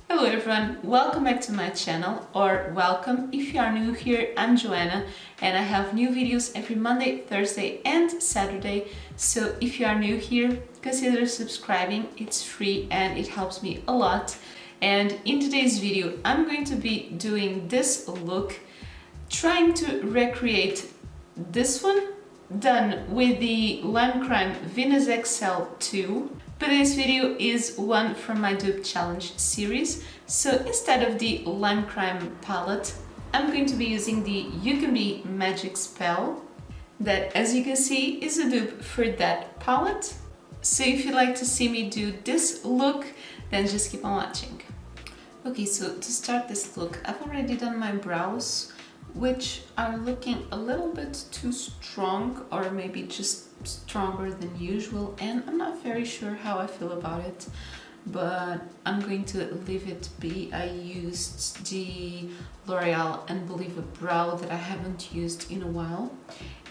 Hello everyone, welcome back to my channel, or welcome if you are new here. I'm Joanna and I have new videos every Monday, Thursday and Saturday. So if you are new here, consider subscribing. It's free and it helps me a lot. And in today's video, I'm going to be doing this look, trying to recreate this one done with the Lime Crime Venus XL 2. But this video is one from my dupe challenge series, so instead of the Lime Crime palette, I'm going to be using the Ucanbe Magic Spell, that as you can see is a dupe for that palette. So if you'd like to see me do this look, then just keep on watching. Okay, so to start this look, I've already done my brows, which are looking a little bit too strong, or maybe just stronger than usual, and I'm not very sure how I feel about it, but I'm going to leave it be. I used the L'Oreal Unbeliever Brow that I haven't used in a while,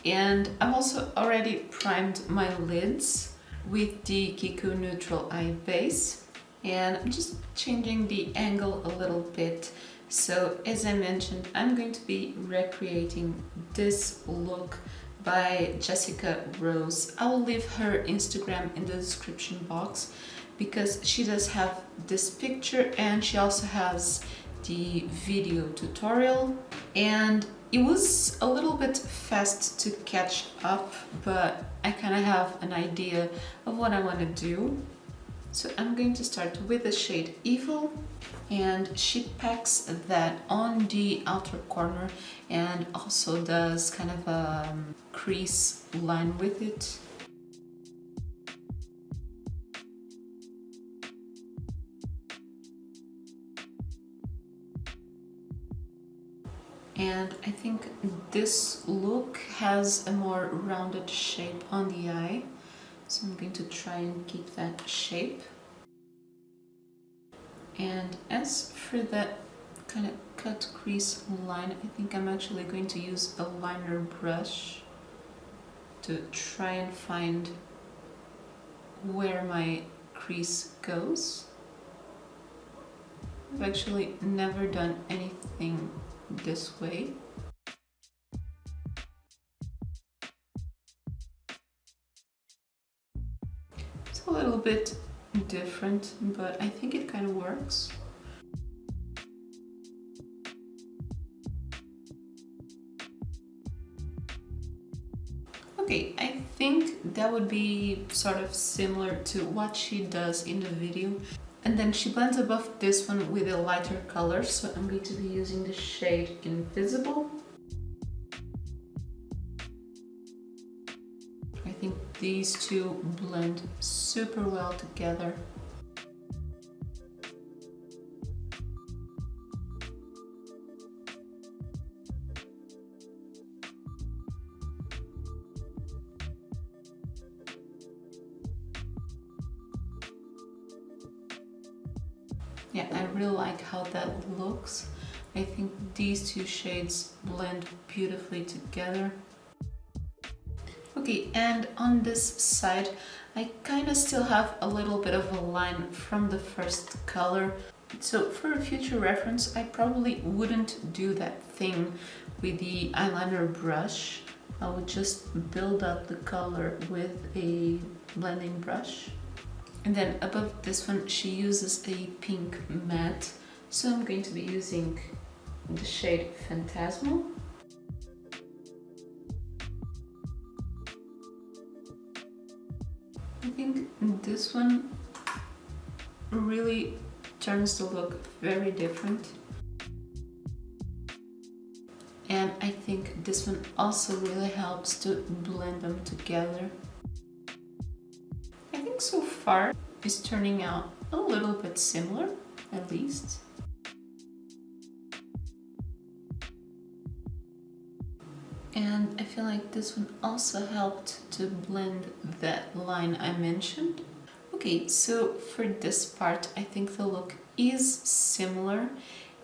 and I've also already primed my lids with the Kiko Neutral Eye Base, and I'm just changing the angle a little bit. So as I mentioned, I'm going to be recreating this look by Jessica Rose. I will leave her Instagram in the description box because she does have this picture and she also has the video tutorial, and it was a little bit fast to catch up, but I kind of have an idea of what I want to do. So I'm going to start with the shade Evil, and she packs that on the outer corner and also does kind of a crease line with it. And I think this look has a more rounded shape on the eye, so I'm going to try and keep that shape. And as for that kind of cut crease line, I think I'm actually going to use a liner brush to try and find where my crease goes. I've actually never done anything this way. It's a little bit different, but I think it kind of works. Okay, I think that would be sort of similar to what she does in the video. And then she blends above this one with a lighter color, so I'm going to be using the shade Invisible. I think these two blend super well together. Yeah, I really like how that looks. I think these two shades blend beautifully together. Okay, and on this side, I kind of still have a little bit of a line from the first color. So for a future reference, I probably wouldn't do that thing with the eyeliner brush. I would just build up the color with a blending brush. And then above this one, she uses a pink matte. So I'm going to be using the shade Phantasmal. I think this one really turns the look very different. And I think this one also really helps to blend them together. I think so far it's turning out a little bit similar, at least. And I feel like this one also helped to blend that line I mentioned. Okay, so for this part, I think the look is similar,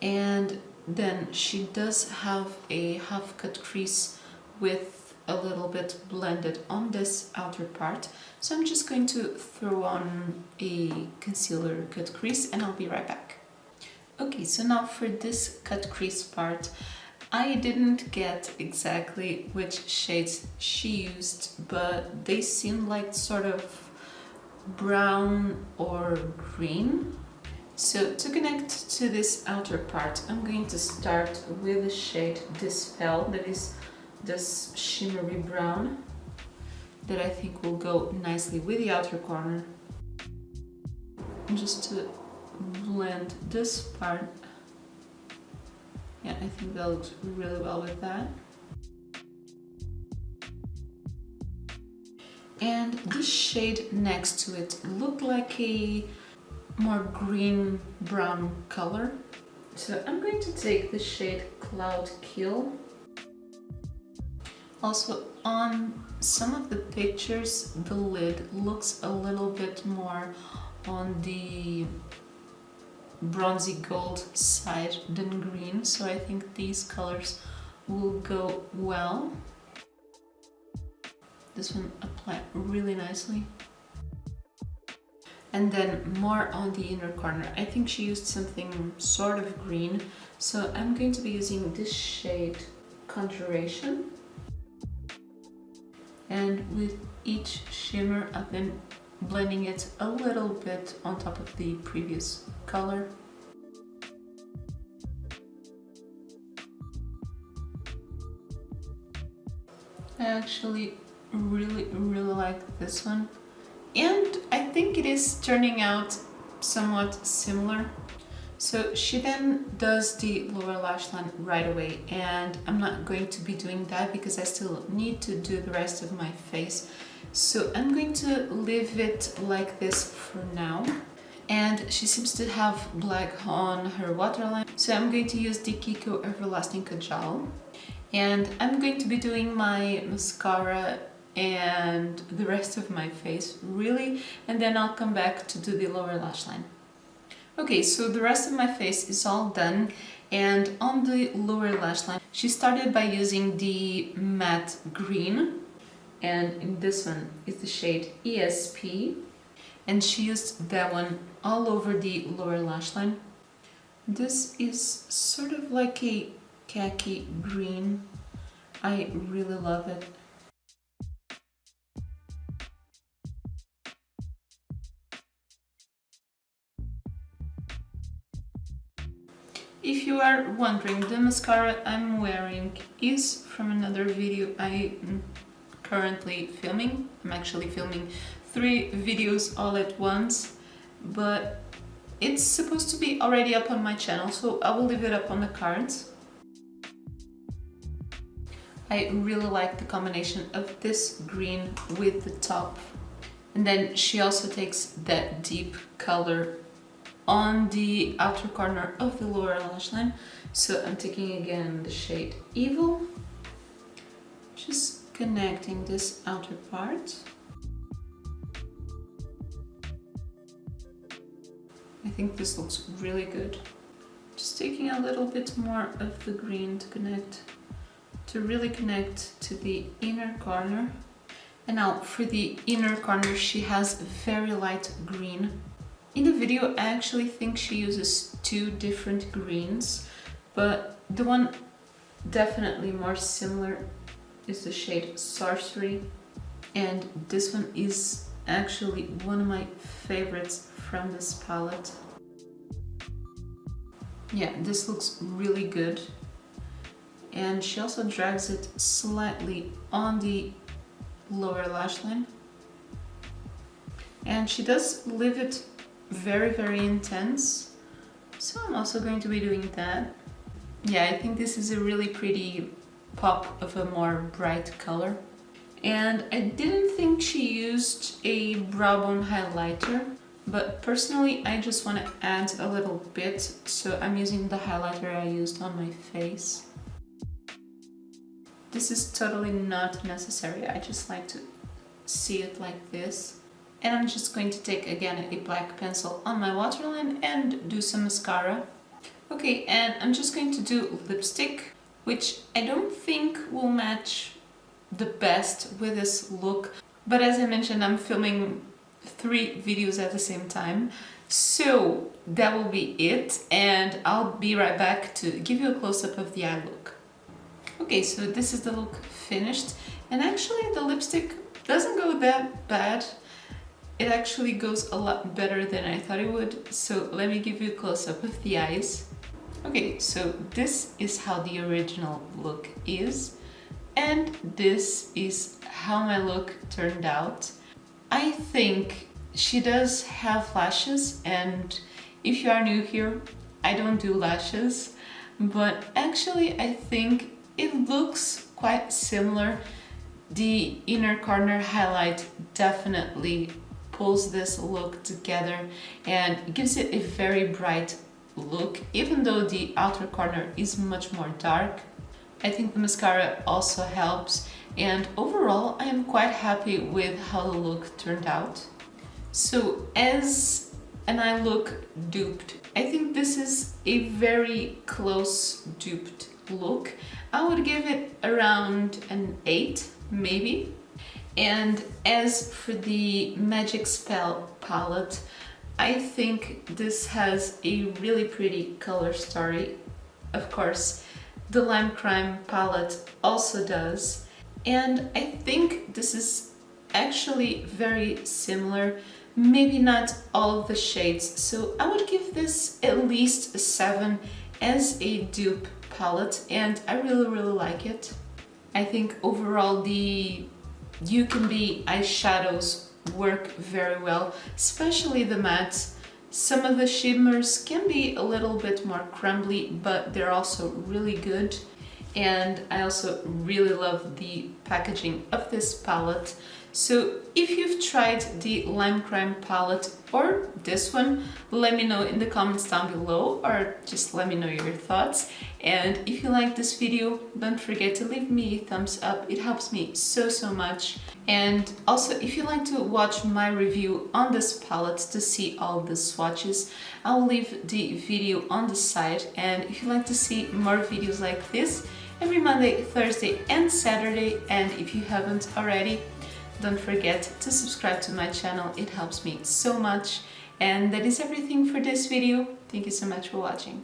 and then she does have a half cut crease with a little bit blended on this outer part. So I'm just going to throw on a concealer cut crease and I'll be right back. Okay, so now for this cut crease part, I didn't get exactly which shades she used, but they seemed like sort of brown or green. So to connect to this outer part, I'm going to start with the shade Dispel, that is this shimmery brown, that I think will go nicely with the outer corner. And just to blend this part, yeah, I think that looks really well with that. And the shade next to it looked like a more green brown color. So I'm going to take the shade Cloud Kill. Also, on some of the pictures, the lid looks a little bit more on the bronzy gold side than green, so I think these colors will go well. This one applied really nicely. And then more on the inner corner. I think she used something sort of green, so I'm going to be using this shade Conjuration. And with each shimmer, I've been blending it a little bit on top of the previous color. I actually really like this one, and I think it is turning out somewhat similar. So she then does the lower lash line right away, and I'm not going to be doing that because I still need to do the rest of my face. So I'm going to leave it like this for now. And she seems to have black on her waterline, so I'm going to use the Kiko Everlasting Kajal. And I'm going to be doing my mascara and the rest of my face, really, and then I'll come back to do the lower lash line. Okay, so the rest of my face is all done, and on the lower lash line, she started by using the matte green, and in this one is the shade ESP, and she used that one all over the lower lash line. This is sort of like a khaki green. I really love it. If you are wondering, the mascara I'm wearing is from another video I'm currently filming. I'm actually filming 3 videos all at once, but it's supposed to be already up on my channel, so I will leave it up on the cards. I really like the combination of this green with the top. And then she also takes that deep color on the outer corner of the lower lash line. So I'm taking again the shade Evil, just connecting this outer part. I think this looks really good. Just taking a little bit more of the green to really connect to the inner corner. And now for the inner corner, she has very light green. In the video, I actually think she uses 2 different greens, but the one definitely more similar is the shade Sorcery, and this one is actually one of my favorites from this palette. Yeah, this looks really good, and she also drags it slightly on the lower lash line, and she does leave it very intense, so I'm also going to be doing that. Yeah, I think this is a really pretty pop of a more bright color. And I didn't think she used a brow bone highlighter, but personally I just want to add a little bit, so I'm using the highlighter I used on my face. This is totally not necessary, I just like to see it like this. And I'm just going to take again a black pencil on my waterline and do some mascara. Okay, and I'm just going to do lipstick, which I don't think will match the best with this look. But as I mentioned, I'm filming 3 videos at the same time. So that will be it, and I'll be right back to give you a close-up of the eye look. Okay, so this is the look finished, and actually the lipstick doesn't go that bad. It actually goes a lot better than I thought it would, so let me give you a close-up of the eyes. Okay, so this is how the original look is, and this is how my look turned out. I think she does have lashes, and if you are new here, I don't do lashes, but actually I think it looks quite similar. The inner corner highlight definitely pulls this look together and gives it a very bright look, even though the outer corner is much more dark. I think the mascara also helps, and overall I am quite happy with how the look turned out. So as an eye look duped, I think this is a very close duped look. I would give it around an 8 maybe. And as for the Magic Spell Palette, I think this has a really pretty color story. Of course, the Lime Crime palette also does. And I think this is actually very similar, maybe not all of the shades. So I would give this at least a 7 as a dupe palette, and I really like it. I think overall the Ucanbe eyeshadows work very well, especially the mattes. Some of the shimmers can be a little bit more crumbly, but they're also really good. And I also really love the packaging of this palette. So if you've tried the Lime Crime palette or this one, let me know in the comments down below, or just let me know your thoughts. And if you like this video, don't forget to leave me a thumbs up. It helps me so much. And also, if you like to watch my review on this palette to see all the swatches, I'll leave the video on the side. And if you like to see more videos like this every Monday, Thursday and Saturday, and if you haven't already, don't forget to subscribe to my channel. It helps me so much. And that is everything for this video. Thank you so much for watching.